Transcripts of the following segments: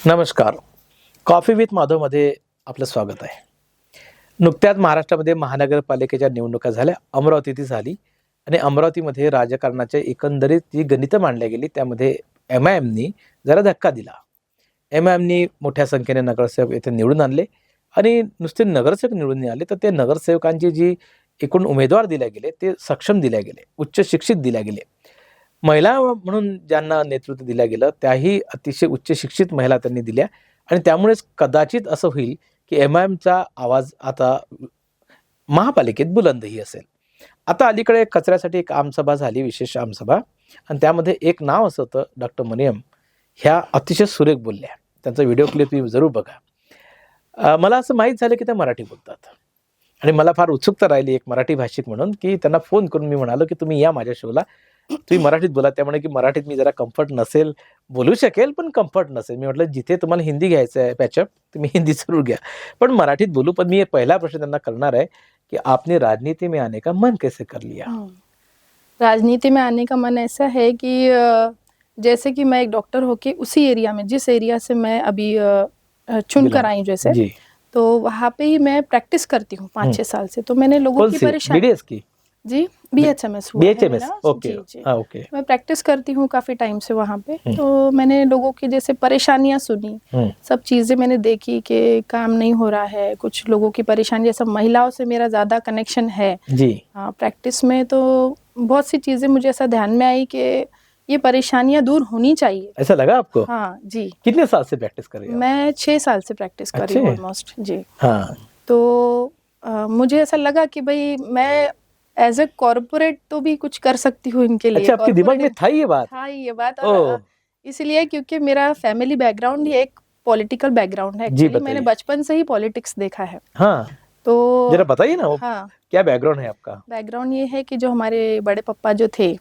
नमस्कार. Coffee with माधवमध्ये आपलं स्वागत आहे. नुकत्याच महाराष्ट्रामध्ये महानगरपालिकेच्या निवडणुका झाल्या. अमरावतीत झाली आणि अमरावतीमध्ये राजकारणाच्या एकंदरीत जी गणितं मांडल्या गेली त्यामध्ये MIMनी जरा धक्का दिला. MIMनी मोठ्या संख्येने नगरसेवक येथे निवडून आणले आणि नुसते नगरसेवक निवडून नाही आले तर ते नगरसेवकांची जी एकूण उमेदवार दिले गेले ते सक्षम दिले गेले, उच्च शिक्षित दिले गेले. महिला म्हणून ज्यांना नेतृत्व दिलं गेलं त्याही अतिशय उच्च शिक्षित महिला त्यांनी दिल्या आणि त्यामुळेच कदाचित असं होईल की MIMचा आवाज आता महापालिकेत बुलंदही असेल. आता अलीकडे कचऱ्यासाठी एक आमसभा झाली, विशेष आमसभा, आणि त्यामध्ये एक नाव असं होतं डॉक्टर मरियम. ह्या अतिशय सुरेख बोलल्या. त्यांचा व्हिडिओ क्लिप तुम्ही जरूर बघा. मला असं माहीत झालं की त्या मराठी बोलतात आणि मला फार उत्सुकता राहिली एक मराठी भाषिक म्हणून की त्यांना फोन करून मी म्हणालो की तुम्ही या माझ्या शोला, तुम्ही मराठीत बोला. त्यामुळे की मराठीत मी जरा कम्फर्ट नसेल, बोलू शकेल पण कम्फर्ट नसेल. मी म्हटलं जिथे तुम्हाला हिंदी घ्यायचं आहे पॅचअप तुम्ही हिंदी जरूर घ्या, पण मराठीत बोलू. पण मी पहिला प्रश्न त्यांना करणार आहे कि आपने राजनीति में आने का मन कैसे कर लिया? राजनीति में आने का मन ऐसा है कि जैसे कि मैं एक डॉक्टर होके उसी एरिया में, जिस एरिया से मैं अभी चुन कर आई जैसे जी. तो वहाँ पे ही मैं प्रैक्टिस करती हूँ 5-6 साल से. तो मैंने लोगों कौन की सी? परेशानी BDS की? जी BHMS हुआ है BHMS. मेरा. ओके. जी जी हाँ, ओके. मैं प्रैक्टिस करती हूँ काफ़ी टाइम से वहाँ पे. तो मैंने लोगों की जैसे परेशानियाँ सुनी, सब चीज़ें मैंने देखी कि काम नहीं हो रहा है, कुछ लोगों की परेशानी, जैसा महिलाओं से मेरा ज़्यादा कनेक्शन है जी. हाँ प्रैक्टिस में, तो बहुत सी चीज़ें मुझे ऐसा ध्यान में आई कि ये परेशानियाँ दूर होनी चाहिए. ऐसा लगा आपको? हाँ जी. कितने साल से प्रैक्टिस कर रही हैं? मैं 6 साल से प्रैक्टिस कर रही हूँ ऑलमोस्ट. जी. हाँ. तो मुझे ऐसा लगा कि भाई मैं एज ए कॉर्पोरेट तो भी कुछ कर सकती हूँ इनके लिए. अच्छा, आपके दिमाग में था ये बात? था ये बात. और इसलिए क्योंकि मेरा फैमिली बैकग्राउंड ही एक पॉलिटिकल बैकग्राउंड है. एक्चुअली मैंने बचपन से ही पॉलिटिक्स देखा है. हाँ. तो जरा बताइए ना. हाँ, क्या बैकग्राउंड है आपका? बैकग्राउंड ये है कि जो हमारे बड़े पापा जो थे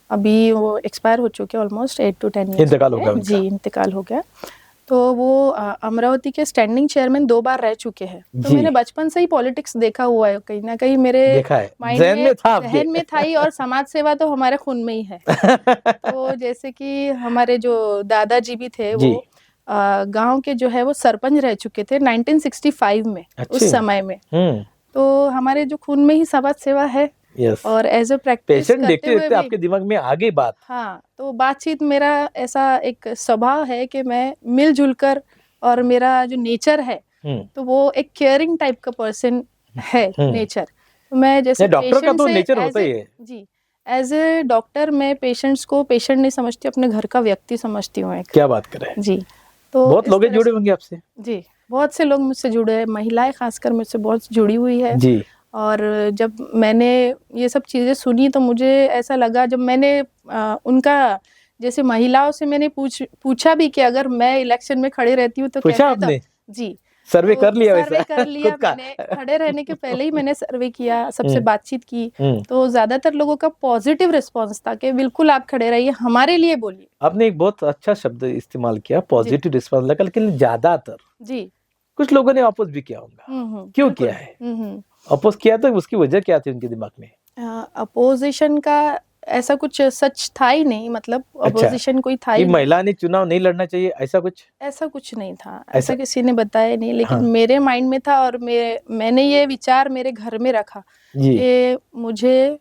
अभी वो एक्सपायर हो चुके ऑलमोस्ट 8 to 10 ईयर्स. इंतकाल हो गया उनका. जी इंतकाल हो गया. तो वो अमरावती के स्टैंडिंग चेयरमैन 2 बार रह चुके हैं. तो मैंने बचपन से ही पॉलिटिक्स देखा हुआ है. कहीं ना कहीं मेरे जहन में था ही. और समाज सेवा तो हमारे खून में ही है. तो जैसे कि हमारे जो दादाजी भी थे वो गांव के जो है वो सरपंच रह चुके थे 1965 में. उस समय में तो हमारे जो खून में ही समाज सेवा है. और एज ए प्रैक्टिस पेशेंट देखते देखते आपके दिमाग में आ गई बात. हाँ, तो बातचीत मेरा ऐसा एक स्वभाव है कि मैं मिलजुल कर, और मेरा जो नेचर है तो वो एक केयरिंग टाइप का पर्सन है नेचर. तो मैं जैसे डॉक्टर का तो नेचर होता ही है. जी एज ए डॉक्टर मैं पेशेंट्स को पेशेंट नहीं समझती, अपने घर का व्यक्ति समझती हूँ. क्या बात कर रहे हैं. जी. तो बहुत लोग जुड़े होंगे आपसे. जी बहुत से लोग मुझसे जुड़े हैं, महिलाएं खासकर मुझसे बहुत जुड़ी हुई है. जी. और जब मैंने ये सब चीज़ें सुनी तो मुझे ऐसा लगा, जब मैंने उनका जैसे महिलाओं से मैंने पूछा भी कि अगर मैं इलेक्शन में खड़ी रहती हूँ तो पूछा आपने? जी सर्वे कर लिया. सर्वे कर लिया मैंने. खड़े रहने के पहले ही मैंने सर्वे किया, सबसे बातचीत की. तो ज्यादातर लोगों का पॉजिटिव रिस्पांस था कि बिल्कुल आप खड़े रहिए, हमारे लिए बोलिए. आपने एक बहुत अच्छा शब्द इस्तेमाल किया, पॉजिटिव रिस्पांस लगा, लेकिन ज्यादातर जी कुछ लोगों ने अपोज भी किया होगा. क्यों किया है? अपोज किया तो उसकी वजह क्या थी उनके दिमाग में? अपोजिशन का ऐसा कुछ सच था ही नहीं. मतलब अपोजिशन कोई था ही नहीं. महिला ने चुनाव नहीं लड़ना चाहिए ऐसा कुछ नहीं था. ऐसा किसी ने बताया नहीं. लेकिन मेरे माइंड में था और मैंने ये विचार मेरे घर में रखा कि मुझे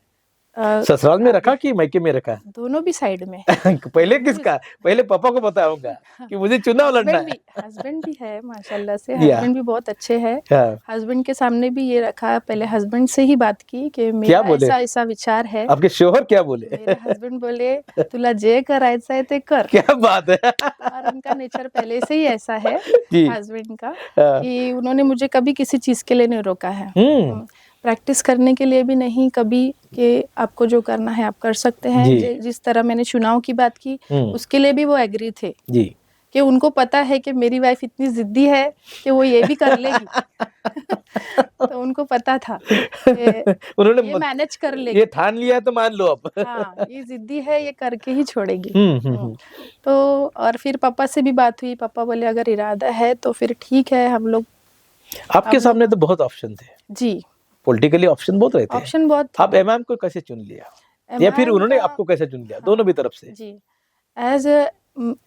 ससुराल में रखा कि मायके में रखा? दोनों भी साइड में. पहले किसका? पहले पापा को पता होगा कि मुझे चुनाव लड़ना है. हस्बैंड भी है माशाल्लाह से. हस्बैंड भी बहुत अच्छे हैं. हस्बैंड के सामने भी ये रखा. पहले हस्बैंड से ही बात की कि मेरा ऐसा विचार है. आपके शोहर क्या बोले? मेरे हस्बैंड बोले तुला जे करायचं आहे ते कर. क्या बात है. और उनका नेचर पहले से ही ऐसा है हस्बैंड का कि उन्होंने मुझे कभी किसी चीज के लिए नहीं रोका है. प्रैक्टिस करने के लिए भी नहीं कभी कि आपको जो करना है आप कर सकते हैं. जिस तरह मैंने चुनाव की बात की उसके लिए भी वो एग्री थे जी. कि उनको पता है कि मेरी वाइफ इतनी जिद्दी है कि वो ये भी कर लेगी. तो उनको पता था उन्होंने ये मैनेज कर लेगी. ये ठान लिया तो मान लो अब. हाँ ये जिद्दी है, ये करके ही छोड़ेगी. तो और फिर पापा से भी बात हुई. पापा बोले अगर इरादा है तो फिर ठीक है हम लोग. आपके सामने तो बहुत ऑप्शन थे जी. पॉलिटिकली ऑप्शन बहुत रहते हैं. ऑप्शन बहुत. आप MIM को कैसे चुन लिया या फिर उन्होंने आपको कैसे चुन लिया? दोनों भी तरफ से. जी एज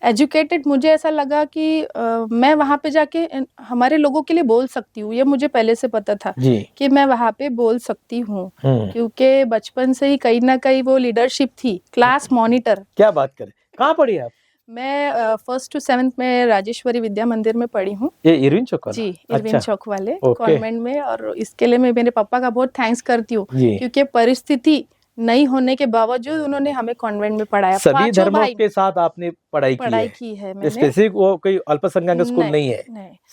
एजुकेटेड मुझे ऐसा लगा कि मैं वहाँ पे जाके हमारे लोगों के लिए बोल सकती हूँ, ये मुझे पहले से पता था कि मैं वहाँ पे बोल सकती हूँ, क्योंकि बचपन से ही कहीं ना कहीं वो लीडरशिप थी, क्लास मॉनिटर। क्या बात करें, कहाँ पढ़ी आप? मैं 1st to 7th में राजेश्वरी विद्या मंदिर में पढ़ी हूँ। ये इरविन चौक वाला? जी, इरविन चौक वाले कॉन्वेंट में। और इसके लिए मैं मेरे पापा का बहुत थैंक्स करती हूँ, क्योंकि परिस्थिति नहीं होने के बावजूद उन्होंने हमें कॉन्वेंट में पढ़ाया। सभी धर्मों के साथ आपने पढ़ाई की है मैंने। स्पेसिफिक वो कोई अल्पसंख्यक स्कूल नहीं है,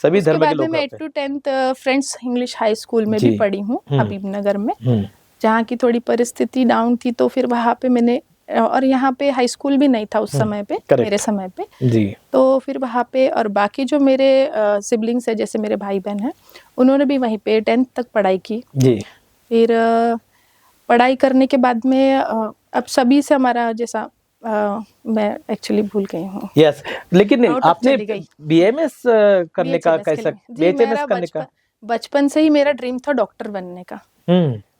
सभी धर्म के लोग। मैं 8 to 10th friends English high school में भी पढ़ी हूँ हबीबनगर में, जहाँ की थोड़ी परिस्थिति डाउन थी, तो फिर वहाँ पे मैंने, और यहाँ पे हाई स्कूल भी नहीं था उस समय पे, मेरे समय पे जी। तो फिर वहाँ पे, और बाकी जो मेरे सिबलिंग्स है, जैसे मेरे भाई बहन हैं, उन्होंने भी वहीं पे 10th तक पढ़ाई की जी। फिर पढ़ाई करने के बाद में अब सभी से हमारा जैसा मैं एक्चुअली भूल गई हूँ। यस, लेकिन आपने बीएमएस करने का कैसा? बीएमएस करने का बचपन से ही मेरा ड्रीम था डॉक्टर बनने का।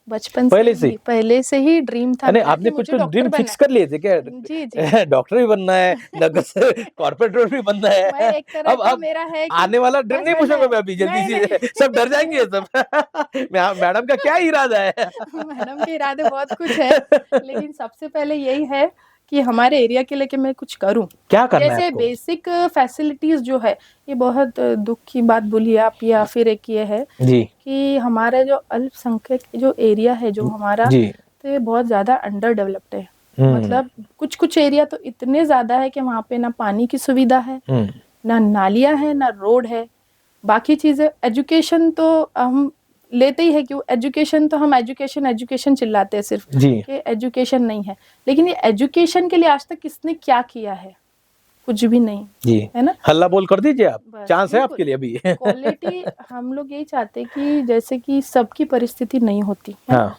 बचपन पहले से ही ड्रीम था। आपने कुछ तो ड्रीम फिक्स कर लिए थे क्या? जी जी, डॉक्टर भी बनना है, कॉर्पोरेटर भी बनना है। मैं एक तरह अब मेरा है आने वाला ड्रीम नहीं पूछूंगा मैं अभी, जल्दी से सब डर जाएंगे सब। मैडम का क्या इरादा है? मैडम के इरादे बहुत कुछ है, लेकिन सबसे पहले यही है कि हमारे एरिया के लिए कि मैं कुछ करूं। क्या करना है आपको? बेसिक फैसिलिटीज जो है, ये बहुत दुख की बात बोली आप, या फिर एक ये है जी कि हमारा जो अल्पसंख्यक जो एरिया है जो हमारा, तो ये बहुत ज्यादा अंडर डेवलप्ड है। मतलब कुछ कुछ एरिया तो इतने ज्यादा है कि वहाँ पे ना पानी की सुविधा है, ना नालियां है, ना रोड है। बाकी चीजें, एजुकेशन तो हम लेते ही है, क्यों एजुकेशन तो हम एजुकेशन चिल्लाते हैं सिर्फ कि एजुकेशन नहीं है, लेकिन ये एजुकेशन के लिए आज तक किसने क्या किया है? कुछ भी नहीं जी, है ना। हल्ला बोल कर दीजिए आप, चांस है आपके लिए अभी। क्वालिटी हम लोग यही चाहते हैं कि जैसे कि सबकी परिस्थिति नहीं होती है, हाँ।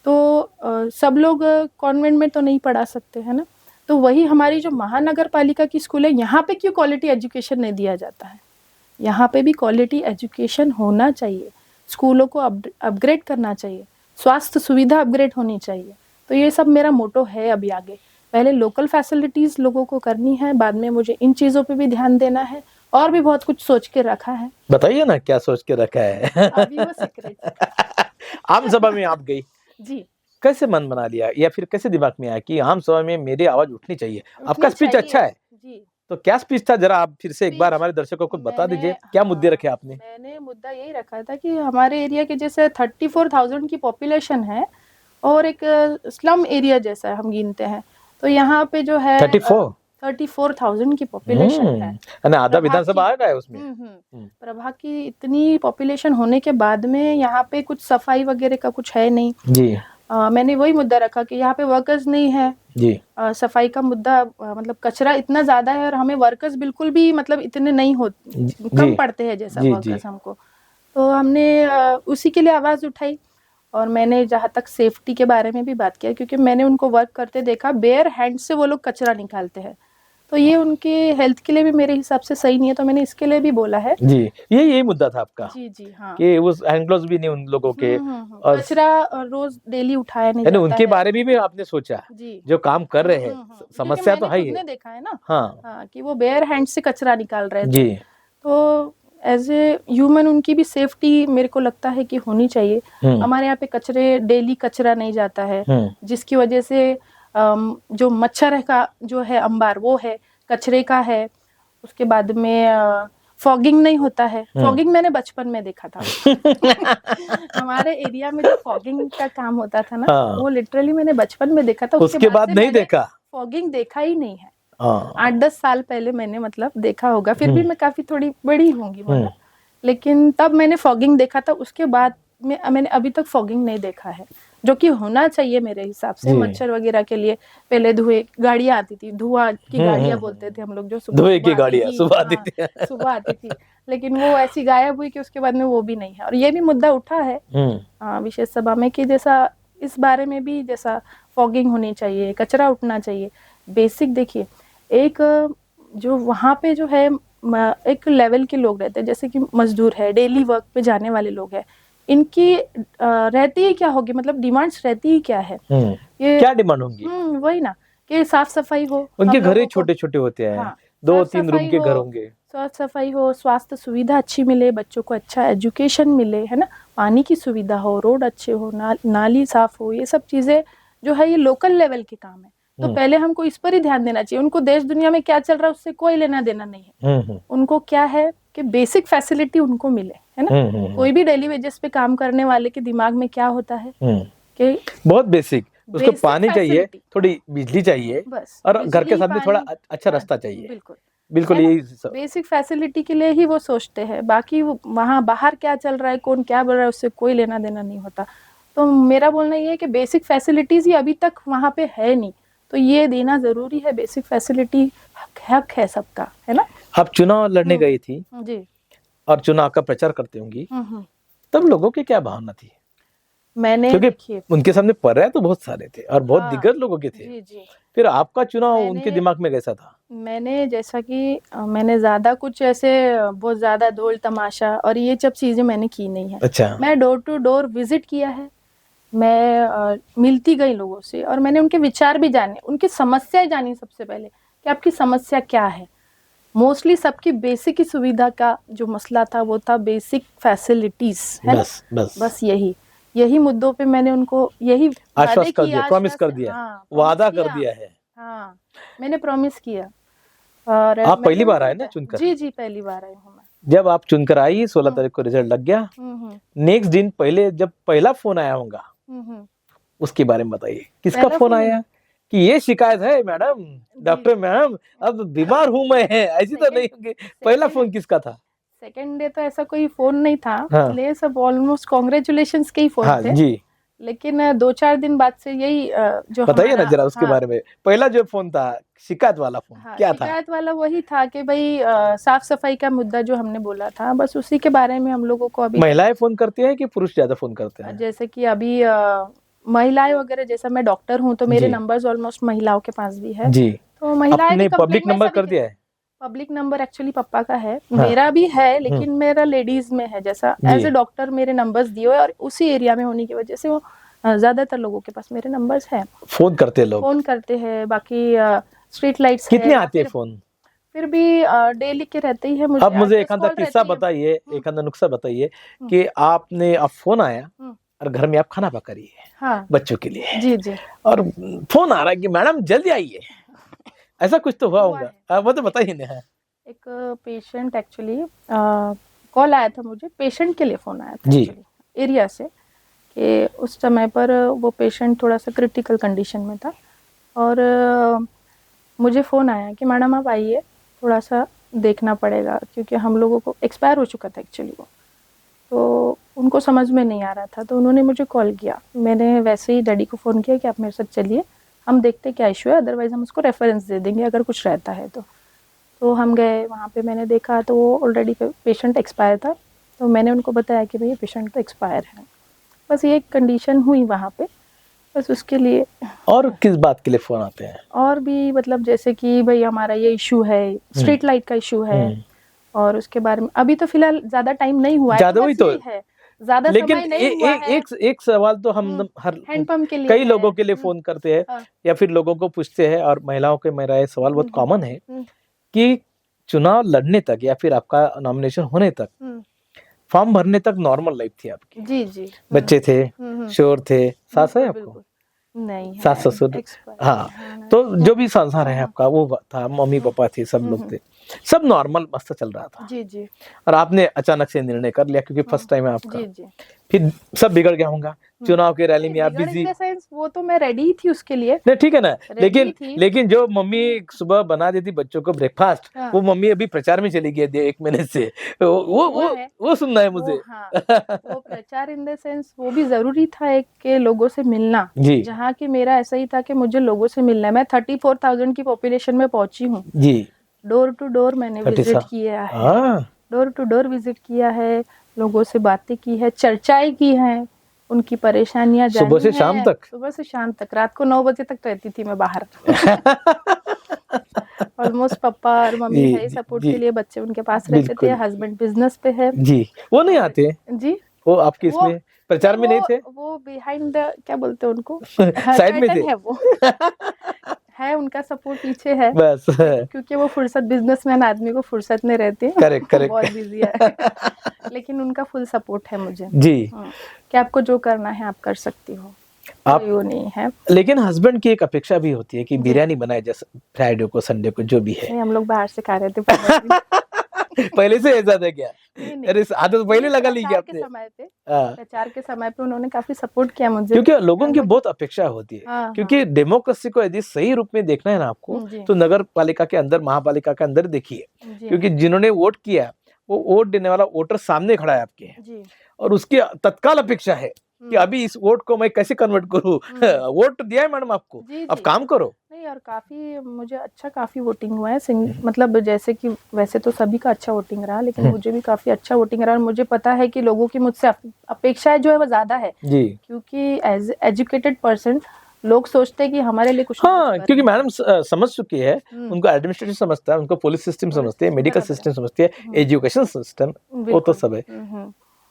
तो सब लोग कॉन्वेंट में तो नहीं पढ़ा सकते, है ना। तो वही हमारी जो महानगर पालिका की स्कूल है, यहाँ पे क्यों क्वालिटी एजुकेशन नहीं दिया जाता है? यहाँ पे भी क्वालिटी एजुकेशन होना चाहिए, स्कूलों को अपग्रेड करना चाहिए, स्वास्थ्य सुविधा अपग्रेड होनी चाहिए। तो ये सब मेरा मोटो है अभी आगे। पहले लोकल फैसिलिटीज लोगों को करनी है, बाद में मुझे इन चीजों पे भी ध्यान देना है, और भी बहुत कुछ सोच के रखा है। बताइए ना क्या सोच के रखा है? अभी वो सीक्रेट। आम सभा में आप गई जी, कैसे मन बना लिया, या फिर कैसे दिमाग में आया कि आम सभा में मेरी आवाज उठनी चाहिए? आपका स्पीच अच्छा है जी, तो क्या स्पीच था, जरा आप फिर से एक बार हमारे दर्शकों को बता दीजिए, क्या मुद्दे रखे आपने? मैंने मुद्दा यही रखा था कि हमारे एरिया के जैसे 34,000 की पॉपुलेशन है, और एक स्लम एरिया जैसा हम गिनते हैं, तो यहाँ पे जो है 34,000 की पॉपुलेशन है, आधा विधानसभा आ गया उसमें। प्रभा की इतनी पॉपुलेशन होने के बाद में यहाँ पे कुछ सफाई वगैरह का कुछ है नहीं जी। मैंने वही मुद्दा रखा कि यहाँ पे वर्कर्स नहीं है जी। सफाई का मुद्दा, मतलब कचरा इतना ज्यादा है, और हमें वर्कर्स बिल्कुल भी मतलब इतने नहीं होते, कम पड़ते हैं जैसा वर्कर्स हमको। तो हमने उसी के लिए आवाज उठाई, और मैंने जहाँ तक सेफ्टी के बारे में भी बात किया, क्योंकि मैंने उनको वर्क करते देखा, बेयर हैंड से वो लोग कचरा निकालते हैं, तो ये उनके हेल्थ के लिए भी मेरे हिसाब से सही नहीं है, तो मैंने इसके लिए भी बोला है जी। यही मुद्दा था आपका? जी जी हाँ, कि उस हैंड ग्लोव्स भी नहीं उन लोगों के, और कचरा रोज डेली उठाया नहीं जाता उनके बारे में भी आपने सोचा जी, जो काम कर रहे हैं, समस्या तो है ही है, देखा है ना हाँ, कि वो बेयर हैंड से कचरा निकाल रहे थे। तो एज ए ह्यूमन उनकी भी सेफ्टी मेरे को लगता है कि होनी चाहिए। हमारे यहाँ पे कचरे, डेली कचरा नहीं जाता है, जिसकी वजह से जो मच्छर का जो है अंबार, वो है कचरे का है। उसके बाद में फॉगिंग नहीं होता है। फॉगिंग मैंने बचपन में देखा था। हमारे एरिया में जो फॉगिंग का काम होता था ना, वो लिटरली मैंने बचपन में देखा था। उसके बाद नहीं देखा, फॉगिंग देखा ही नहीं है। 8-10 साल पहले मैंने मतलब देखा होगा, फिर भी मैं काफी थोड़ी बड़ी होंगी मतलब, लेकिन तब मैंने फॉगिंग देखा था। उसके बाद में मैंने अभी तक फॉगिंग नहीं देखा है, जो कि होना चाहिए मेरे हिसाब से। मच्छर वगैरह के लिए पहले धुएं गाड़ियां आती थी, धुआं की गाड़ियां बोलते थे हम लोग, जो धुएं की गाड़ियां सुबह आती थी, लेकिन वो ऐसी गायब हुई कि उसके बाद में वो भी नहीं है। और ये भी मुद्दा उठा है विशेष सभा में कि जैसा इस बारे में भी, जैसा फॉगिंग होनी चाहिए, कचरा उठना चाहिए। बेसिक देखिए, एक जो वहाँ पे जो है एक लेवल के लोग रहते हैं, जैसे कि मजदूर है, डेली वर्क पे जाने वाले लोग हैं, इनकी रहती ही क्या होगी, मतलब डिमांड्स रहती ही क्या है? ये क्या डिमांड होंगी? वही ना, कि साफ सफाई हो, उनके हम घर ही लोगों को- छोटे छोटे होते हैं, हाँ, 2-3 रूम साफ-सफाई के हो, घर होंगे। साफ सफाई हो, स्वास्थ्य सुविधा अच्छी मिले, बच्चों को अच्छा एजुकेशन मिले, है ना, पानी की सुविधा हो, रोड अच्छे हो, नाली साफ हो, ये सब चीजें जो है ये लोकल लेवल के काम है। तो पहले हमको इस पर ही ध्यान देना चाहिए। उनको देश दुनिया में क्या चल रहा है उससे कोई लेना देना नहीं है। उनको क्या है कि बेसिक फैसिलिटी उनको मिले, है ना। कोई भी डेली वेजेस पे काम करने वाले के दिमाग में क्या होता है कि बहुत बेसिक, उसको बेसिक पानी चाहिए, facility, थोड़ी बिजली चाहिए, बस और घर के बिजली, साथ में थोड़ा पानी, अच्छा हाँ, रास्ता चाहिए। बिल्कुल बिल्कुल है ना? यही बेसिक फैसिलिटी के लिए ही वो सोचते हैं, बाकी वहाँ बाहर क्या चल रहा है, कौन क्या बोल रहा है, उससे कोई लेना देना नहीं होता। तो मेरा बोलना ये है कि बेसिक फैसिलिटीज ही अभी तक वहाँ पे है नहीं, तो ये देना जरूरी है। बेसिक फैसिलिटी हक है सबका, है ना। आप चुनाव लड़ने गई थी जी। और चुनाव का प्रचार करते होंगी, तब लोगों की क्या भावना थी? मैंने क्योंकि देखिए, उनके सामने पर्याय तो बहुत सारे थे और बहुत हाँ, दिग्गज लोगों के थे। जी जी। फिर आपका चुनाव उनके मैंने दिमाग में कैसा था? मैंने जैसा कि मैंने ज्यादा कुछ ऐसे बहुत ज्यादा ढोल तमाशा और ये सब चीजें मैंने की नहीं है। अच्छा। मैं डोर टू डोर विजिट किया है, मैं मिलती गई लोगों से और मैंने उनके विचार भी जाने, उनकी समस्याएं जानी। सबसे पहले कि आपकी समस्या क्या है। मोस्टली सबकी बेसिक सुविधा का जो मसला था वो था बेसिक फैसिलिटीज, है ना। बस यही मुद्दों पे मैंने उनको यही आश्वास कर दिया, प्रॉमिस कर दिया, हाँ, वादा promise कर दिया है। हाँ, मैंने प्रॉमिस किया। और आप पहली मैंने बार उनको आए ना बताया। चुनकर? जी जी, पहली बार आई हूँ मैं। जब आप चुनकर आई, 16 तारीख को रिजल्ट लग गया, नेक्स्ट दिन पहले जब पहला फोन आया होगा, उसके बारे में बताइए। किसका पहला फोन फोन आया कि ये शिकायत है मैडम, डॉक्टर मैम अब बीमार हूं मैं, ऐसी तो नहीं होगी? पहला फोन किसका था? सेकेंड डे तो ऐसा कोई फोन नहीं था, हाँ। ले सब ऑलमोस्ट कॉन्ग्रेचुलेशंस के ही फोन हाँ थे। जी, लेकिन 2-4 दिन बाद से यही जो बताइए ना हमारा, जरा उसके हाँ, बारे में। पहला जो फोन था, शिकायत वाला फोन, हाँ, क्या था? शिकायत वाला वही था कि भाई साफ सफाई का मुद्दा जो हमने बोला था, बस उसी के बारे में हम लोगों को अभी, महिलाएं फोन करती हैं कि पुरुष ज्यादा फोन करते हैं? जैसे कि अभी महिलाएं वगैरह, जैसा मैं डॉक्टर हूँ तो मेरे जी। नंबर्स ऑलमोस्ट महिलाओं के पास भी है। जी। तो महिलाएं भी अपने कंप्लेंट पब्लिक नंबर कर दिया है? पब्लिक नंबर एक्चुअली पापा का है, हाँ। मेरा भी है, लेकिन मेरा लेडीज में है। जैसा एज ए डॉक्टर मेरे नंबर्स दिए हुए और उसी एरिया में होने की वजह से वो ज्यादातर लोगों के पास मेरे नंबर्स हैं। फोन करते लोग, फोन करते हैं। बाकी स्ट्रीट लाइट्स कितने है, आते हैं फोन? फिर भी डेली के रहते ही है मुझे। अब मुझे 8-10 एक आधा कॉल किस्सा रहती है। बताइए, एक आधा नुस्खा बताइए कि आपने, अब फोन आया और घर में आप खाना पका रही है, हाँ, बच्चों के लिए, जी जी, और फोन आ रहा है कि मैडम जल्दी आइए, ऐसा कुछ तो हुआ हुआ होगा, वो तो बताइए ना। एक पेशेंट एक्चुअली कॉल आया था मुझे, पेशेंट के लिए फोन आया था जी। एक्चुअली एरिया से, कि उस समय पर वो पेशेंट थोड़ा सा क्रिटिकल कंडीशन में था और मुझे फ़ोन आया कि मैडम आप आइए, थोड़ा सा देखना पड़ेगा, क्योंकि हम लोगों को एक्सपायर हो चुका था एक्चुअली वो, तो उनको समझ में नहीं आ रहा था। तो उन्होंने मुझे कॉल किया, मैंने वैसे ही डैडी को फ़ोन किया कि आप मेरे साथ चलिए, हम देखते क्या इशू है, अदरवाइज़ हम उसको रेफरेंस दे देंगे अगर कुछ रहता है तो हम गए वहाँ पे। मैंने देखा तो वो ऑलरेडी पेशेंट एक्सपायर था, तो मैंने उनको बताया कि भाई पेशेंट तो एक्सपायर है, बस ये कंडीशन हुई वहाँ पे, बस उसके लिए। और किस बात के लिए फोन आते हैं? और भी मतलब जैसे कि भाई हमारा ये इशू है, स्ट्रीट लाइट का इशू है, और उसके बारे में अभी तो फिलहाल ज्यादा टाइम नहीं हुआ है, ज्यादा हुई तो है, ज्यादा लेकिन समय नहीं हुआ है। एक सवाल तो हम हर हैंडपंप के लिए कई लोगों के लिए फोन करते हैं, हाँ। या फिर लोगों को पूछते हैं, और महिलाओं के मेरा ये सवाल बहुत कॉमन है हम्म, कि चुनाव लड़ने तक या फिर आपका नॉमिनेशन होने तक, फॉर्म भरने तक नॉर्मल लाइफ थी आपकी? जी जी, बच्चे थे, शोर थे, सास है बिल्कुल, आपको? नहीं है, सास ससुर? हाँ, तो जो भी संसार है आपका वो था, मम्मी पापा थे, सब लोग थे, सब नॉर्मल मस्त चल रहा था। जी जी, और आपने अचानक से निर्णय कर लिया, क्योंकि फर्स्ट टाइम है आपका, जी जी। फिर सब बिगड़ गया होगा चुनाव के रैली में, आप बिजी। वो तो मैं रेडी थी उसके लिए, नहीं ठीक है ना, रेडी थी। लेकिन जो मम्मी सुबह बना देती बच्चों को ब्रेकफास्ट, हाँ। वो मम्मी अभी प्रचार में चली गई 1 महीने से, वो सुनना है मुझे। हाँ, वो प्रचार इन द सेंस वो भी जरूरी था, एक के लोगों से मिलना, जहाँ की मेरा ऐसा ही था कि मुझे लोगों से मिलना है। मैं 34,000 की पॉपुलेशन में पहुंची हूँ जी, डोर टू डोर मैंने विजिट किया है, डोर टू डोर विजिट किया है, लोगों से बातें की है, चर्चाएं की हैं, उनकी परेशानियां जानी सुबह से शाम तक, सुबह से शाम तक, रात को 9 बजे तक रहती थी मैं बाहर। ऑलमोस्ट पापा और मम्मी है सपोर्ट के लिए, बच्चे उनके पास रहते थे, हस्बैंड बिजनेस पे है जी, वो नहीं आते जी, वो आपके इसमें प्रचार में नहीं थे? वो बिहाइंड द क्या बोलते हैं उनको, साइड में थे है वो। है उनका सपोर्ट पीछे है बस क्योंकि वो फुर्सत, बिजनेसमैन आदमी को फुर्सत नहीं रहती है। करेक्ट करेक्ट बहुत बिजी है लेकिन उनका फुल सपोर्ट है मुझे जी। कि आपको जो करना है आप कर सकती हो, आप वो नहीं है। लेकिन हस्बैंड की एक अपेक्षा भी होती है कि बिरयानी बनाए, जैसे फ्राइडे को, संडे को, जो भी है। नहीं, हम लोग बाहर से खा रहे थे पहले से ऐसा था क्या? नहीं, अरे आदत पहले लगा ली क्या प्रचार के आपने? समय पे, प्रचार के समय पे उन्होंने काफी सपोर्ट किया मुझे, क्योंकि लोगों की बहुत अपेक्षा होती है। हाँ, क्योंकि डेमोक्रेसी को यदि सही रूप में देखना है ना आपको, तो नगर पालिका के अंदर, महापालिका के अंदर देखिए, क्योंकि जिन्होंने वोट किया वो वोट देने वाला वोटर सामने खड़ा है आपके, और उसकी तत्काल अपेक्षा है कि अभी इस वोट को मैं कैसे कन्वर्ट करूं। वोट दिया है मैडम आपको, अब काम करो। नहीं, और काफी मुझे काफी वोटिंग हुआ है, मतलब जैसे कि वैसे तो सभी का अच्छा वोटिंग रहा, लेकिन मुझे भी काफी अच्छा वोटिंग रहा। और मुझे पता है कि लोगों की मुझसे अपेक्षाएं जो है वो ज्यादा है जी, क्योंकि एज एजुकेटेड पर्सन लोग सोचते हैं कि हमारे लिए कुछ क्योंकि मैडम समझ चुकी है, उनको एडमिनिस्ट्रेशन समझता है, उनको पुलिस सिस्टम समझती है, मेडिकल सिस्टम समझती है, एजुकेशन सिस्टम, वो तो सब है।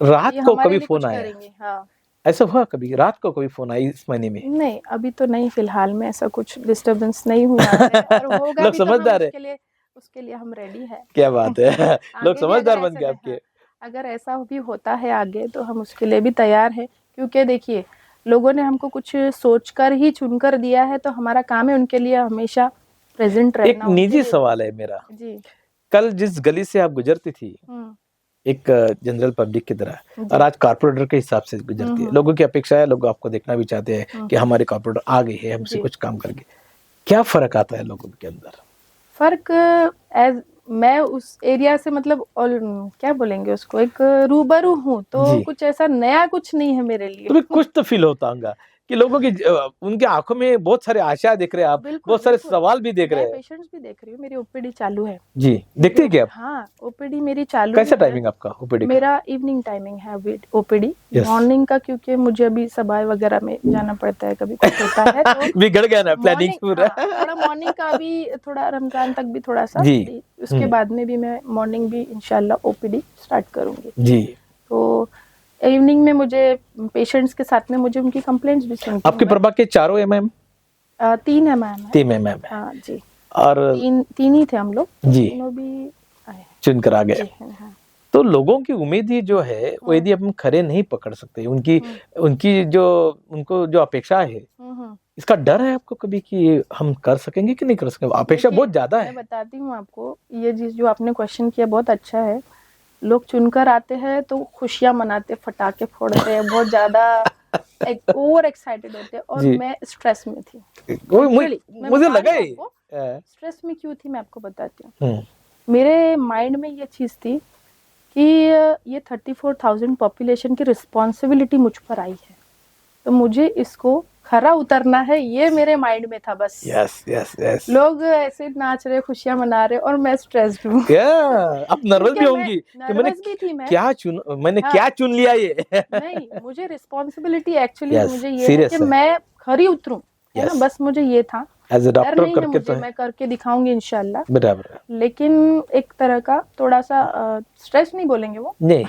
रात को कभी फोन आया? ऐसा हुआ कभी रात को कोई फोन आई इस महीने में? नहीं, अभी तो नहीं, फिलहाल में ऐसा कुछ डिस्टरबेंस नहीं हुआ है और होगा लोग भी समझदार तो है, उसके लिए हम रेडी है। क्या बात है। लोग समझदार बन गए आपके। अगर ऐसा भी होता है आगे तो हम उसके लिए भी तैयार है, क्योंकि देखिए लोगों ने हमको कुछ सोचकर ही चुनकर दिया है, तो हमारा काम है उनके लिए हमेशा प्रेजेंट रहना। एक निजी सवाल है मेरा जी। कल जिस गली से आप गुजरती थी एक जनरल पब्लिक की तरह, और आज कॉर्पोरेटर के हिसाब से गुजरती है, लोगों की अपेक्षा है, लोग आपको देखना भी चाहते हैं कि हमारे कॉर्पोरेटर आ गए हैं, हमसे कुछ काम करके। क्या फर्क आता है लोगों के अंदर? फर्क एज मैं उस एरिया से मतलब और क्या बोलेंगे उसको, एक रूबरू हूँ, तो कुछ ऐसा नया कुछ नहीं है मेरे लिए। तो कुछ तो फील होता होगा कि लोगों की उनकी आंखों में बहुत सारे आशा देख रहे हैं आप, बहुत सारे सवाल भी देख रहे हैं। पेशेंट्स भी देख रही हूँ, मेरी ओपीडी चालू है जी। देखते हैं क्या आप? हाँ, ओपीडी मेरी चालू है। कैसा टाइमिंग आपका ओपीडी? मेरा इवनिंग टाइमिंग है ओपीडी, मॉर्निंग का, क्योंकि मुझे अभी सभाएं वगैरह में जाना पड़ता है, कभी कुछ होता है तो बिगड़ गया ना प्लानिंग पूरा। थोड़ा मॉर्निंग का भी, थोड़ा रमजान तक भी थोड़ा सा, उसके बाद में भी मैं मॉर्निंग भी इंशाल्लाह ओपीडी स्टार्ट करूंगी जी। तो इवनिंग में मुझे पेशेंट्स के साथ में मुझे उनकी कंप्लेंट्स भी सुनती। आपके प्रभाग के 4 mm? 3 mm 3 mm है। हाँ जी। और तीन ही थे हम लोग जी, तीनों भी चुन कर आ गए। तो लोगों की उम्मीद ही जो है वो यदि हम खरे नहीं पकड़ सकते, उनकी जो उनको जो अपेक्षा है, इसका डर है आपको कभी कि हम कर सकेंगे कि नहीं कर सकेंगे? अपेक्षा बहुत ज्यादा है। मैं बताती हूँ आपको, ये जो आपने क्वेश्चन किया बहुत अच्छा है। लोग चुनकर आते हैं तो खुशियां मनाते, फटाके फोड़ते हैं, बहुत ज्यादा ओवर एक्साइटेड होते हैं, और मैं स्ट्रेस में थी। मुझे लगा स्ट्रेस में क्यों थी मैं आपको बताती हूँ। मेरे माइंड में ये चीज थी कि ये 34,000 पॉपुलेशन की रिस्पॉन्सिबिलिटी मुझ पर आई है, तो मुझे इसको खरा उतरना है, ये मेरे माइंड में था बस। यस। लोग ऐसे नाच रहे, खुशियां मना रहे, और मैं स्ट्रेस्ड हूँ। आप नर्वस भी होंगी कि मैंने क्या चुन लिया ये। नहीं, मुझे रिस्पॉन्सिबिलिटी एक्चुअली मुझे ये है कि मैं खरी उतरूं, है ना, बस मुझे ये था। एज अ डॉक्टर करके तो मैं करके दिखाऊंगी इंशाल्लाह। बराबर। लेकिन एक तरह का थोड़ा सा स्ट्रेस नहीं बोलेंगे वो, नहीं,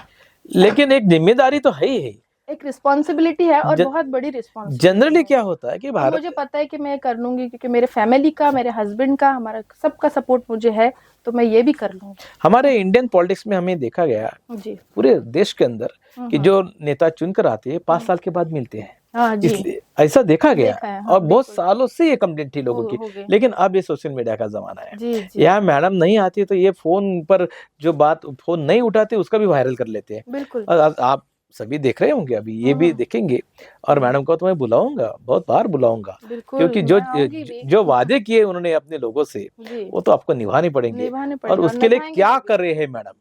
लेकिन एक जिम्मेदारी तो है ही, एक रिस्पॉन्सिबिलिटी है, और बहुत बड़ी रिस्पॉन्सिबिलिटी। जनरली क्या होता है कि भारत, मुझे पता है कि मैं कर लूंगी, क्योंकि मेरे फैमिली का, मेरे हस्बैंड का, हमारा सबका सपोर्ट मुझे है, तो मैं ये भी कर लूंगी। हमारे इंडियन पॉलिटिक्स में हमें देखा गया जी, पूरे देश के अंदर कि जो नेता चुनकर आते हैं 5 साल के बाद मिलते हैं। हाँ जी, इसलिए ऐसा देखा गया है, और बहुत सालों से ये कंप्लेंट थी लोगों की। लेकिन अब ये सोशल मीडिया का जमाना है, यहाँ मैडम नहीं आती तो ये फोन पर जो बात, फोन नहीं उठाते उसका भी वायरल कर लेते हैं। बिल्कुल, और आप सभी देख रहे होंगे, अभी ये भी देखेंगे, और मैडम को तो मैं बुलाऊंगा, बहुत बार बुलाऊंगा, क्योंकि जो वादे किए उन्होंने अपने लोगों से, वो तो आपको निभाने पड़ेंगे। और उसके लिए क्या कर रहे हैं मैडम,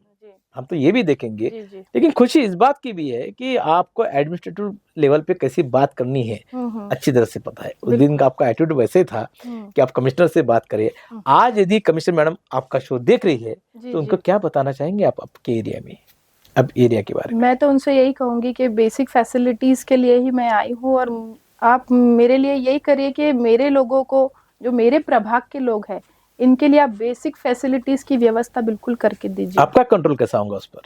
हम तो ये भी देखेंगे। लेकिन खुशी इस बात की भी है कि आपको एडमिनिस्ट्रेटिव लेवल पे कैसी बात करनी है अच्छी तरह से पता है। उस दिन का आपका एटीट्यूड वैसे था कि आप कमिश्नर से बात करिए। आज यदि कमिश्नर मैडम आपका शो देख रही है तो उनको क्या बताना चाहेंगे आप आपके एरिया में, अब एरिया के बारे में? मैं तो उनसे यही कहूंगी कि बेसिक फैसिलिटीज के लिए ही मैं आई हूँ, और आप मेरे लिए यही करिए कि मेरे लोगों को, जो मेरे प्रभाग के लोग हैं, इनके लिए आप बेसिक फैसिलिटीज की व्यवस्था बिल्कुल करके दीजिए। आपका कंट्रोल कैसा होगा उस पर?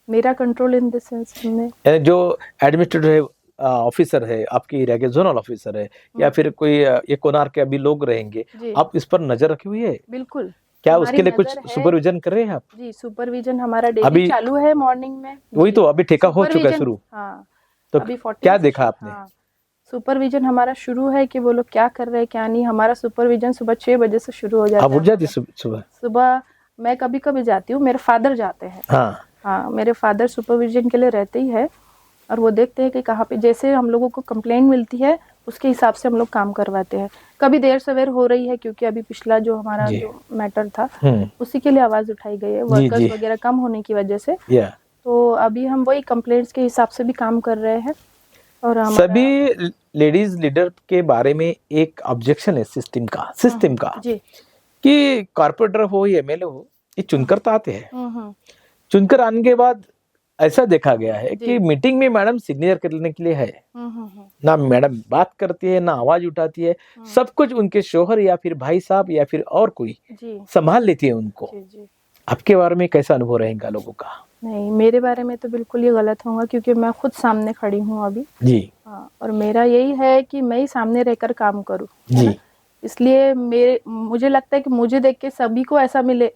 मेरा कंट्रोल इन द सेंस में, जो एडमिनिस्ट्रेटर है ऑफिसर है, आपके एरिया के जोनल ऑफिसर है, या फिर कोई ये कोणार्क के अभी लोग रहेंगे, जी आप इस पर नजर रखी हुई है? बिल्कुल क्या हमारी उसके लिए कुछ नजर है। सुपरविजन कर रहे हैं आप? जी सुपरविजन हमारा डेली अभी चालू है मॉर्निंग में। वही जी, तो, अभी ठेका हो चुका है सुपरविजन शुरू, हाँ तो अभी 14 क्या से देखा आपने? हाँ सुपरविजन हमारा शुरू है कि वो लोग क्या कर रहे हैं क्या नहीं। हमारा सुपरविजन सुबह 6 बजे से शुरू हो जाता आप है। उठ जाती सुबह? सुबह मैं कभी कभी जाती हूँ, मेरे फादर जाते हैं। हाँ हाँ मेरे फादर सुपरविजन के लिए रहते ही है, और वो देखते हैं कि कहाँ पे जैसे हम लोगों को कंप्लेंट मिलती है उसके हिसाब से हम लोग काम करवाते हैं। कभी देर सवेर हो रही है क्योंकि अभी पिछला जो हमारा जी। जो मैटर था हम्म, उसी के लिए आवाज उठाई गई है, जी, वर्कर्स जी। वगैरह कम होने की वजह से। या तो अभी हम वही कंप्लेंट्स के हिसाब से भी काम कर रहे हैं। और हमारा सभी लेडीज लीडर के बारे में एक ऑब्जेक्शन है सिस्टम का जी कि कॉर्पोरेटर हो या एमएलए हो, ये चुनकर तो आते हैं, हम्म चुनकर आने के बाद ऐसा देखा गया है जी। कि मीटिंग में मैडम सिग्नेचर करने के लिए है, हम्म ना मैडम बात करती है ना आवाज उठाती है, सब कुछ उनके शोहर या फिर भाई साहब या फिर और कोई जी संभाल लेती है उनको। जी जी। आपके बारे में कैसा अनुभव रहेगा लोगों का? नहीं मेरे बारे में तो बिल्कुल ये गलत होगा क्योंकि मैं खुद सामने खड़ी हूँ अभी। जी हाँ और मेरा यही है कि मैं ही सामने रहकर काम करूँ, है जी, ना? इसलिए मुझे लगता है कि मुझे देख के सभी को ऐसा मिले,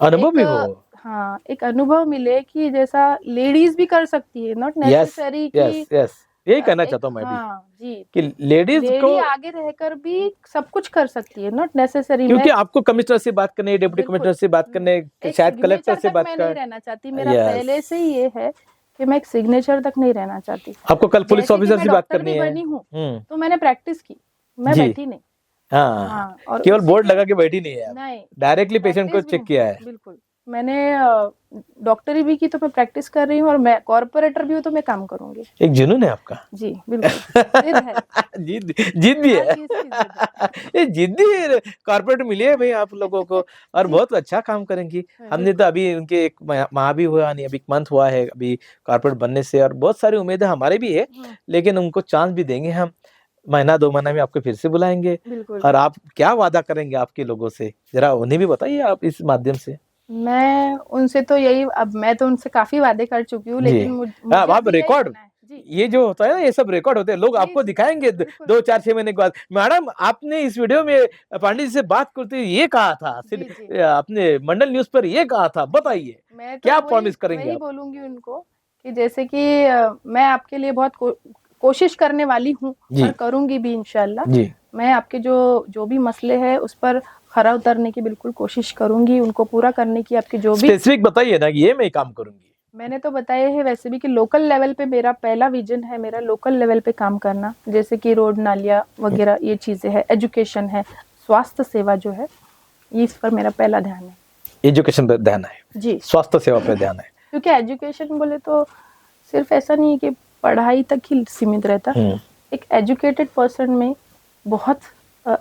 अनुभव भी एक हो। हाँ एक अनुभव मिले कि जैसा लेडीज भी कर सकती है, नॉट यस नेसेसरी कि यस यस, यही कहना एक चाहता हूँ मैं भी हाँ जी कि लेडीज को, लेडी आगे रहकर भी सब कुछ कर सकती है, नॉट नेसेसरी। क्योंकि मैं आपको कमिश्नर से बात करने, डिप्टी बिल्कुल कमिश्नर से बात करने, एक शायद कलेक्टर सिग्नेचर से तक बात मैं नहीं कर, रहना चाहती। मेरा यस, पहले से ही ये है कि मैं एक सिग्नेचर तक नहीं रहना चाहती। आपको कल पुलिस जैसे कि ऑफिसर मैं से बात डॉक्टर करनी भी है। बनी हूँ तो मैंने प्रैक्टिस की, मैं जी। बैठी नहीं। हाँ, हाँ और केवल उसी बोर्ड के लगा के बैठी नहीं है, नहीं डायरेक्टली पेशेंट को प्रैक्टिस भी चेक किया है। बिल्कुल मैंने डॉक्टरी भी की तो मैं प्रैक्टिस कर रही हूँ, और मैं कॉर्पोरेटर भी हूँ तो मैं काम करूंगी। एक जुनून है आपका। जी बिल्कुल जिद है, जिद भी हर है। चीज की जिद है। ये जिद्दी कॉर्पोरेट मिली है भाई आप लोगों को, और बहुत अच्छा काम करेंगी। हमने तो अभी उनके एक माह भी हुआ नहीं, अभी एक मंथ हुआ है अभी कॉर्पोरेट बनने से, और बहुत सारी उम्मीदें हमारे भी है, लेकिन उनको चांस भी देंगे हम। महीना 2 महीना में आपको फिर से बुलाएंगे, बिल्कुल। और आप क्या वादा करेंगे आपके लोगों से, जरा उन्हें भी बताइए आप इस माध्यम से। मैं उनसे तो यही, अब मैं तो उनसे काफी वादे कर चुकी हूँ, जी, लेकिन मुझे आप अभी यही रिकॉर्ड, करना है। जी ये जो होता है ना, ये सब रिकॉर्ड होते हैं, लोग जी आपको जी दिखाएंगे बिल्कुल 2-4-6 महीने के बाद, मैडम आपने इस वीडियो में पांडे जी से बात करते हुए ये कहा था, जी जी। आपने मंडल न्यूज पर ये कहा था, बताइए मैं तो क्या वही प्रॉमिस करेंगे वही आप? बोलूंगी उनको कि जैसे कि मैं आपके लिए बहुत कोशिश करने वाली हूँ जी और करूंगी भी इंशाल्लाह। जी, मैं आपके जो भी मसले हैं उस पर खरा उतरने की बिल्कुल कोशिश करूंगी, उनको पूरा करने की। आपके जो भी स्पेसिफिक बताइए ना कि ये मैं काम करूंगी। मैंने तो बताया है वैसे भी कि लोकल लेवल पे मेरा पहला विजन है, मेरा लोकल लेवल पे काम करना, जैसे कि रोड नालियाँ वगैरह ये चीजें है, एजुकेशन है, स्वास्थ्य सेवा जो है, ये इस पर मेरा पहला ध्यान है। एजुकेशन पर ध्यान है जी स्वास्थ्य सेवा पर ध्यान है, क्योंकि एजुकेशन बोले तो सिर्फ ऐसा नहीं है कि पढ़ाई तक ही सीमित रहता। एक एजुकेटेड पर्सन में बहुत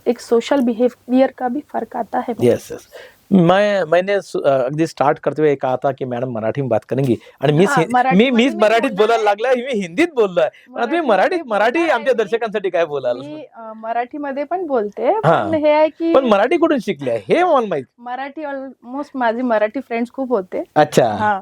एक सोशल बिहेवियर का भी फर्क आता है। यस यस, मैंने अगदी स्टार्ट करते हुए कहा था की मॅडम मराठी में बात करेंगी, आणि मीच मराठीत बोलायला लागलाय, मी हिंदीत बोललोय, पण तुम्ही मराठी आमच्या दर्शकांसाठी काय बोलाल? मी मराठीमध्ये पण बोलते, हाँ, पण हे आहे की पण मराठी कुठून शिकले हे मला माहित. मराठी ऑलमोस्ट माझे मराठी फ्रेंड्स खूप होते. अच्छा, हा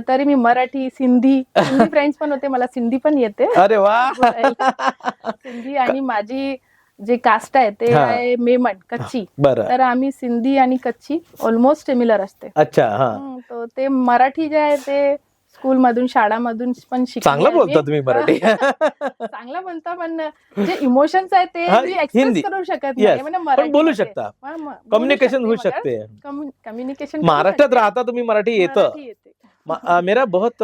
तरी मी मराठी सिंधी फ्रेंड्स पण होते, मला सिंधी पण येते. अरे वा. सिंधी आणि माझी जे कास्ट आहे ते आहे मेमन कच्ची, तर आम्ही सिंधी आणि कच्ची ऑलमोस्ट सिमिलर असते. अच्छा, हा, तो ते मराठी जे आहे ते स्कूल मधून शाळामधून पण शिकले. चांगलं बोलता तुम्ही मराठी. चांगला म्हणता, पण जे इमोशन्स आहे ते मी एक्सप्रेस करू शकत नाही, म्हणजे पण बोलू शकता, कम्युनिकेशन होऊ शकते. कम्युनिकेशन महाराष्ट्रात राहता तुम्ही, मराठी येतं. मेरा बहुत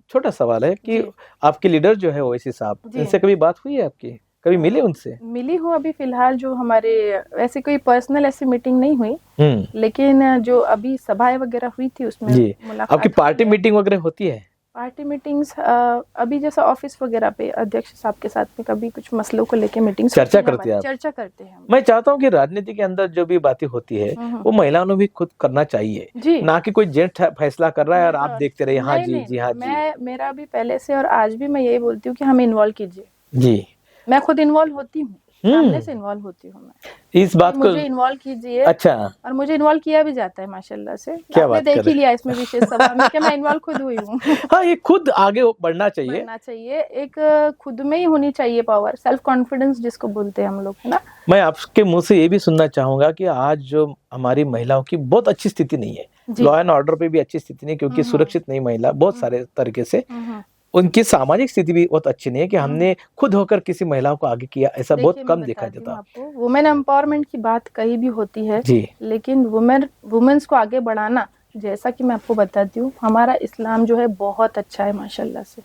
छोटा सवाल है कि आपके लीडर जो है ओवैसी साहब, इनसे कभी बात हुई है आपकी, कभी मिले उनसे? मिली हूँ अभी फिलहाल, जो हमारे वैसे कोई पर्सनल ऐसी मीटिंग नहीं हुई, लेकिन जो अभी सभाएं वगैरह हुई थी उसमें मुलाकात। आपकी पार्टी मीटिंग वगैरह होती है? पार्टी मीटिंग्स अभी जैसा ऑफिस वगैरह पे अध्यक्ष साहब के साथ में कभी कुछ मसलों को लेके मीटिंग चर्चा करते हैं, चर्चा करते हैं। मैं चाहता हूँ कि राजनीति के अंदर जो भी बातें होती है वो महिलाओं ने भी खुद करना चाहिए, ना कि कोई जेंट फैसला कर रहा है और आप देखते रहे हाँ जी जी हाँ जी। मेरा भी पहले से और आज भी मैं यही बोलती हूँ कि हमें इन्वॉल्व कीजिए। जी, मैं खुद इन्वॉल्व होती हूँ, सामने से इन्वॉल्व होती हूँ मैं। इस बात को मुझे इन्वॉल्व कीजिए। अच्छा, और मुझे इन्वॉल्व किया भी जाता है माशाल्लाह से। क्या आपने बात कर देख ही रहे लिया इसमें विशेष सभा में कि मैं इन्वॉल्व खुद हुई हूँ। हाँ, ये खुद आगे बढ़ना चाहिए। बढ़ना चाहिए। एक खुद में ही होनी चाहिए पावर, सेल्फ कॉन्फिडेंस जिसको बोलते हैं हम लोग, है ना। मैं आपके मुंह से ये भी सुनना चाहूंगा कि आज जो हमारी महिलाओं की बहुत अच्छी स्थिति नहीं है, जी। लॉ एंड ऑर्डर पे भी अच्छी स्थिति नहीं, क्योंकि सुरक्षित नहीं महिला बहुत सारे तरीके से, हम्म। उनकी सामाजिक स्थिति भी बहुत अच्छी नहीं है कि हमने खुद होकर किसी महिलाओं को आगे किया, ऐसा बहुत देखिए, कम मैं देखा बताती हूँ जाता। आपको, वुमेन एम्पावरमेंट की बात कहीं भी होती है जी, लेकिन वुमेन्स को आगे बढ़ाना, जैसा कि मैं आपको बताती हूँ, हमारा इस्लाम जो है बहुत अच्छा है माशाल्लाह से।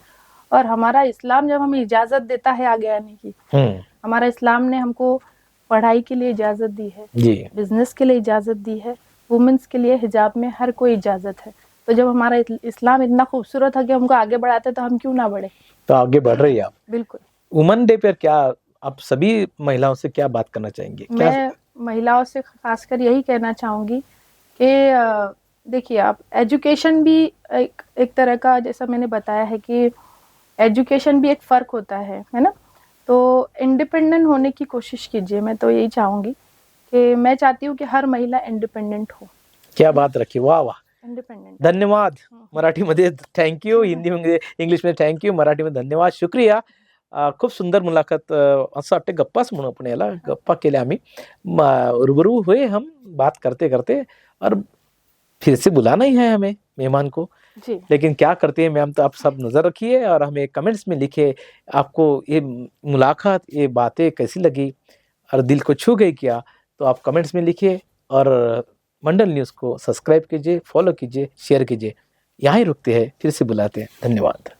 और हमारा इस्लाम जब हमें इजाजत देता है आगे आने की, हमारा इस्लाम ने हमको पढ़ाई के लिए इजाजत दी है, जी, बिजनेस के लिए इजाजत दी है, वुमेन्स के लिए हिजाब में हर कोई इजाजत है। तो जब हमारा इस्लाम इतना खूबसूरत है कि हमको आगे बढ़ाते, तो हम क्यों ना बढ़े। तो आगे बढ़ रही है आप। बिल्कुल। वुमेन डे पर क्या आप सभी महिलाओं से क्या बात करना चाहेंगे? क्या मैं महिलाओं से खासकर यही कहना चाहूंगी कि देखिए, आप एजुकेशन भी एक तरह का, जैसा मैंने बताया है कि एजुकेशन भी एक फर्क होता है ना। तो इंडिपेंडेंट होने की कोशिश कीजिए। मैं तो यही चाहूंगी कि मैं चाहती हूँ कि हर महिला इंडिपेंडेंट हो। क्या बात रखी, वाह वाह, इंडिपेंडेंट। धन्यवाद. मराठीमध्ये थँक्यू, हिंदीमध्ये इंग्लिशमध्ये थँक्यू, मराठीमध्ये धन्यवाद, शुक्रिया. खूप सुंदर मुलाखत, असं वाटतं गप्पाच म्हणू आपण याला, गप्पा केल्या आम्ही, रूबरू हुए हम बात करते करते, और फिर से बुलाना ही है हमें मेहमान को जी। लेकिन क्या करते हैं मैम, तो आप सब नज़र रखिए और हमें कमेंट्स में लिखिए आपको ये मुलाकात, ये बातें कैसी लगी और दिल को छू गई क्या, तो आप कमेंट्स में लिखिए और मंडल न्यूज़ को सब्सक्राइब कीजिए, फॉलो कीजिए, शेयर कीजिए. यहाँ ही रुकते हैं, फिर से बुलाते हैं. धन्यवाद.